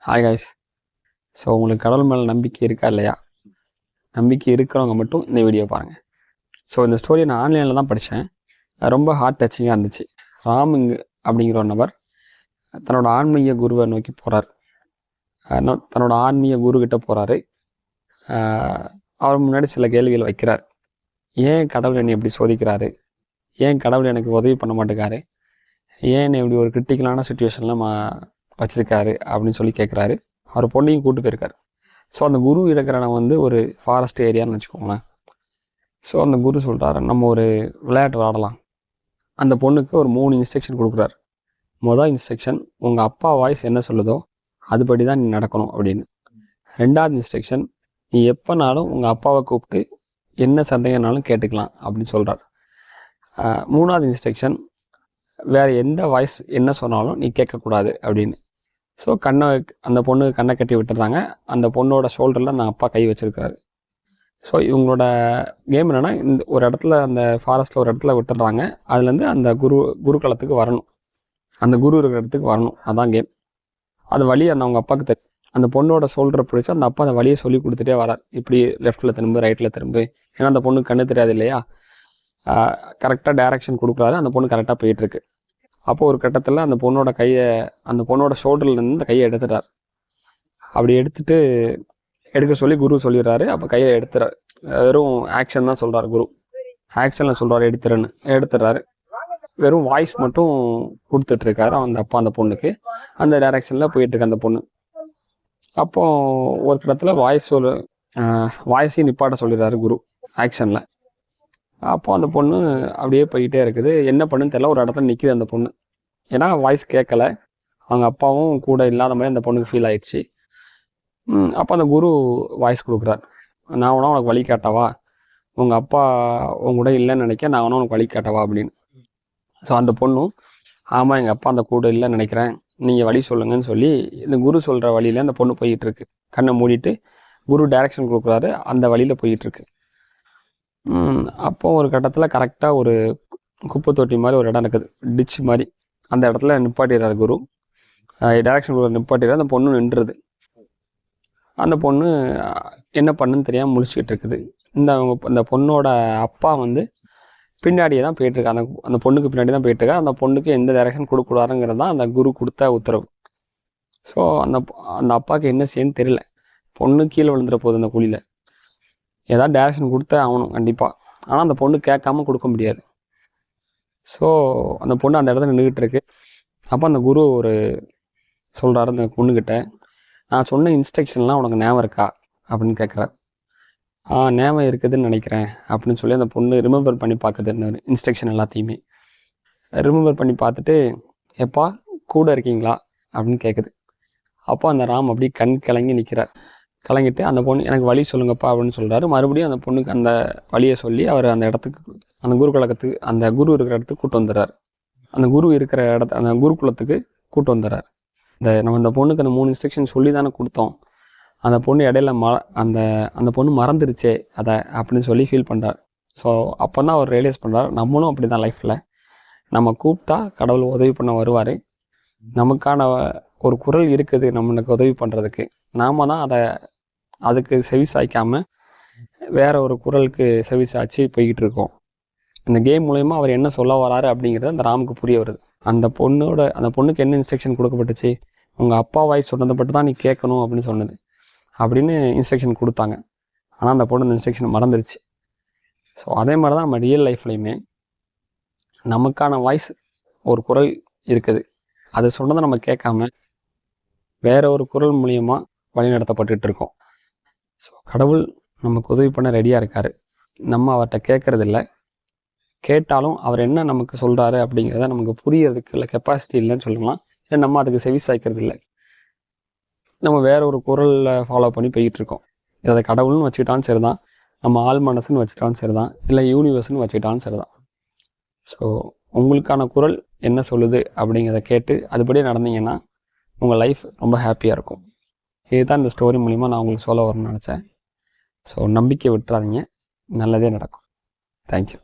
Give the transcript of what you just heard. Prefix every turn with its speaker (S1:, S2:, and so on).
S1: Hi guys. So உங்களுக்கு கடவுள் மேலே நம்பிக்கை இருக்கா இல்லையா? நம்பிக்கை இருக்கிறவங்க மட்டும் இந்த வீடியோ பாருங்கள். ஸோ இந்த ஸ்டோரியை நான் ஆன்லைனில் தான் படித்தேன். ரொம்ப ஹார்ட் டச்சிங்காக இருந்துச்சு. ராமுங் அப்படிங்கிற ஒரு நபர் தன்னோட ஆன்மீக குருவை நோக்கி போகிறார். தன்னோட ஆன்மீக குருக்கிட்ட போகிறாரு. அவர் முன்னாடி சில கேள்விகள் வைக்கிறார். ஏன் கடவுள் என்னை எப்படி சோதிக்கிறாரு? ஏன் கடவுள் எனக்கு உதவி பண்ண மாட்டேங்காரு? ஏன் என்னை இப்படி ஒரு கிரிட்டிக்கலான சுச்சுவேஷனில் வச்சுருக்காரு அப்படின்னு சொல்லி கேட்குறாரு. அவர் பொண்ணையும் கூப்பிட்டு போயிருக்காரு. ஸோ அந்த குரு இருக்கிற இடம் வந்து ஒரு ஃபாரஸ்ட் ஏரியான்னு வச்சுக்கோங்களேன். ஸோ அந்த குரு சொல்கிறாரு, நம்ம ஒரு விளையாட்டு விளாடலாம். அந்த பொண்ணுக்கு ஒரு 3 இன்ஸ்ட்ரக்ஷன் கொடுக்குறாரு. மொதல் இன்ஸ்ட்ரக்ஷன், உங்கள் அப்பா வாய்ஸ் என்ன சொல்லுதோ அதுபடி தான் நீ நடக்கணும் அப்படின்னு. 2வது இன்ஸ்ட்ரக்ஷன், நீ எப்போனாலும் உங்கள் அப்பாவை கூப்பிட்டு என்ன சந்தேகம்னாலும் கேட்டுக்கலாம் அப்படின்னு சொல்கிறார். 3வது இன்ஸ்ட்ரக்ஷன், வேறு எந்த வாய்ஸ் என்ன சொன்னாலும் நீ கேட்கக்கூடாது அப்படின்னு. ஸோ அந்த பொண்ணு கண்ணை கட்டி விட்டுறாங்க. அந்த பொண்ணோட ஷோல்டரில் அந்த அப்பா கை வச்சுருக்காரு. ஸோ இவங்களோட கேம் என்னென்னா, இந்த ஒரு இடத்துல அந்த ஃபாரஸ்ட்டில் ஒரு இடத்துல விட்டுடுறாங்க. அதுலேருந்து அந்த குருக்களத்துக்கு வரணும். அந்த குரு இருக்கிற இடத்துக்கு வரணும். அதான் கேம். அது வழி அவங்க அப்பாவுக்கு தெரியும். அந்த பொண்ணோட ஷோல்டரை பிடிச்சி அந்த அப்பா அந்த வழியை சொல்லி கொடுத்துட்டே வரார். இப்படி லெஃப்ட்டில் திரும்பு, ரைட்டில் திரும்பு. ஏன்னா அந்த பொண்ணுக்கு கண்ணு தெரியாது இல்லையா? கரெக்டாக டைரக்ஷன் கொடுக்குறாரு. அந்த பொண்ணு கரெக்டாக போயிட்டுருக்கு. அப்போ ஒரு கட்டத்தில் அந்த பொண்ணோட ஷோல்டர்லேருந்து அந்த கையை எடுத்துட்டார். அப்படி எடுக்க சொல்லி குரு சொல்லிடுறாரு. அப்போ கையை எடுத்துறாரு. வெறும் ஆக்ஷன் தான் சொல்கிறார் குரு. ஆக்ஷனில் சொல்கிறாரு எடுத்துடுறாரு. வெறும் வாய்ஸ் மட்டும் கொடுத்துட்ருக்காரு அந்த அப்பா அந்த பொண்ணுக்கு. அந்த டைரக்ஷனில் போயிட்டுருக்கு அந்த பொண்ணு. அப்போது ஒரு இடத்துல வாய்ஸையும் நிப்பாட்ட சொல்லிடுறாரு குரு ஆக்ஷனில். அப்போ அந்த பொண்ணு அப்படியே போய்கிட்டே இருக்குது. என்ன பண்ணுன்னு தெரியல. ஒரு இடத்துல நிற்கிது அந்த பொண்ணு. ஏன்னா வாய்ஸ் கேட்கல. அவங்க அப்பாவும் கூட இல்லாத மாதிரி அந்த பொண்ணுக்கு ஃபீல் ஆயிடுச்சு. அப்போ அந்த குரு வாய்ஸ் கொடுக்குறார். நான் வேணா உனக்கு வழி காட்டவா? உங்கள் அப்பா உங்க கூட இல்லைன்னு நினைக்க, நான் வேணா உனக்கு வழி காட்டவா அப்படின்னு. ஸோ அந்த பொண்ணும், ஆமாம் எங்கள் அப்பா அந்த கூட இல்லைன்னு நினைக்கிறேன், நீங்கள் வழி சொல்லுங்கன்னு சொல்லி இந்த குரு சொல்கிற வழியில் அந்த பொண்ணு போயிட்டுருக்கு. கண்ணை மூடிட்டு குரு டைரக்ஷன் கொடுக்குறாரு. அந்த வழியில் போயிட்டுருக்கு. அப்போ ஒரு கட்டத்தில் கரெக்டாக ஒரு குப்பை தொட்டி மாதிரி ஒரு இடம் இருக்குது, டிச்சு மாதிரி. அந்த இடத்துல நிப்பாட்டிடுறாரு குரு. டைரக்ஷன் குரு நிப்பாட்டிடுறாரு. அந்த பொண்ணு நின்றுது. அந்த பொண்ணு என்ன பண்ணுன்னு தெரியாமல் முழிச்சுக்கிட்டு இருக்குது. இந்த பொண்ணோட அப்பா வந்து பின்னாடியே தான் போயிட்டுருக்காரு. அந்த பொண்ணுக்கு பின்னாடி தான் போயிட்டுருக்காரு. அந்த பொண்ணுக்கு எந்த டைரக்ஷன் கொடுக்கூடாதுங்கிறது தான் அந்த குரு கொடுத்த உத்தரவு. ஸோ அந்த அப்பாவுக்கு என்ன செய்யன்னு தெரியல. பொண்ணு கீழே விழுந்துட போகுது அந்த குழியில். ஏதாவது டைரக்ஷன் கொடுத்தே ஆகணும் கண்டிப்பாக. ஆனால் அந்த பொண்ணு கேட்காம கொடுக்க முடியாது. ஸோ அந்த பொண்ணு அந்த இடத்துல நின்றுக்கிட்டு இருக்கு. அப்போ அந்த குரு சொல்கிறாரு அந்த பொண்ணுக்கிட்ட, நான் சொன்ன இன்ஸ்ட்ரக்ஷன்லாம் உனக்கு ஞாபகம் இருக்கா அப்படின்னு கேட்குறாரு. ஞாபகம் இருக்குதுன்னு நினைக்கிறேன் அப்படின்னு சொல்லி அந்த பொண்ணு ரிமெம்பர் பண்ணி பார்க்குது. இந்த இன்ஸ்ட்ரக்ஷன் எல்லாத்தையுமே ரிமெம்பர் பண்ணி பார்த்துட்டு, எப்பா கூட இருக்கீங்களா அப்படின்னு கேட்குது. அப்போ அந்த ராம் அப்படி கண் கலங்கி நிற்கிறார். கலங்கிட்டு அந்த பொண்ணு, எனக்கு வழி சொல்லுங்கப்பா அப்படின்னு சொல்கிறாரு. மறுபடியும் அந்த பொண்ணுக்கு அந்த வழியை சொல்லி அவர் அந்த இடத்துக்கு, அந்த அந்த குரு இருக்கிற இடத்துக்கு கூட்டு வந்துடுறாரு. அந்த குருகுலத்துக்கு கூட்டு வந்துடுறாரு. நம்ம அந்த பொண்ணுக்கு அந்த 3 இன்ஸ்ட்ரக்ஷன் சொல்லி தானே கொடுத்தோம். அந்த பொண்ணு இடையில அந்த பொண்ணு மறந்துடுச்சே அதை அப்படின்னு சொல்லி ஃபீல் பண்ணுறார். ஸோ அப்போ தான் அவர் ரியலைஸ் பண்ணுறார், நம்மளும் அப்படி தான் லைஃப்பில் நம்ம கூப்பிட்டா கடவுள் உதவி பண்ண வருவார். நமக்கான ஒரு குரல் இருக்குது நம்மளுக்கு உதவி பண்ணுறதுக்கு. நாம் தான் அதுக்கு செவி சாய்க்காமல் வேற ஒரு குரலுக்கு செவி சாய்ச்சி போய்கிட்டு இருக்கோம். இந்த கேம் மூலயமா அவர் என்ன சொல்ல வராரு அப்படிங்கிறது அந்த ராமுக்கு புரிய வருது. அந்த பொண்ணுக்கு என்ன இன்ஸ்ட்ரக்ஷன் கொடுக்கப்பட்டுச்சு? உங்கள் அப்பா வாய்ஸ் சொன்னதை பட்டு தான் நீ கேட்கணும் அப்படின்னு இன்ஸ்ட்ரக்ஷன் கொடுத்தாங்க. ஆனால் அந்த பொண்ணு அந்த இன்ஸ்ட்ரக்ஷன் மறந்துடுச்சு. ஸோ அதே மாதிரி தான் நம்ம ரியல் லைஃப்லையுமே நமக்கான வாய்ஸ் ஒரு குரல் இருக்குது. அது சொன்னதை நம்ம கேட்காம வேற ஒரு குரல் மூலியமாக வழிநடத்தப்பட்டு இருக்கோம். ஸோ கடவுள் நமக்கு உதவி பண்ண ரெடியாக இருக்கார். நம்ம அவர்கிட்ட கேட்குறதில்ல. கேட்டாலும் அவர் என்ன நமக்கு சொல்கிறாரு அப்படிங்கிறத நமக்கு புரியறதுக்கு இல்லை கெப்பாசிட்டி இல்லைன்னு சொல்லலாம். இல்லை நம்ம அதுக்கு செவி சாய்க்கிறது இல்லை. நம்ம வேற ஒரு குரலில் ஃபாலோ பண்ணி போய்கிட்டு இருக்கோம். இதை கடவுள்னு வச்சுக்கிட்டாலும் சரி தான், நம்ம ஆள் மனசுன்னு வச்சுக்கிட்டாலும் சரி தான், இல்லை யூனிவர்ஸ்னு வச்சுக்கிட்டாலும் சரி தான். ஸோ உங்களுக்கான குரல் என்ன சொல்லுது அப்படிங்கிறத கேட்டு அதுபடியே நடந்தீங்கன்னா உங்கள் லைஃப் ரொம்ப ஹாப்பியாக இருக்கும். இதுதான் இந்த ஸ்டோரி மூலிமா நான் உங்களுக்கு சொல்ல வரணும்னு நினச்சேன். ஸோ நம்பிக்கை விட்டுறாதீங்க, நல்லதே நடக்கும். தேங்க்யூ.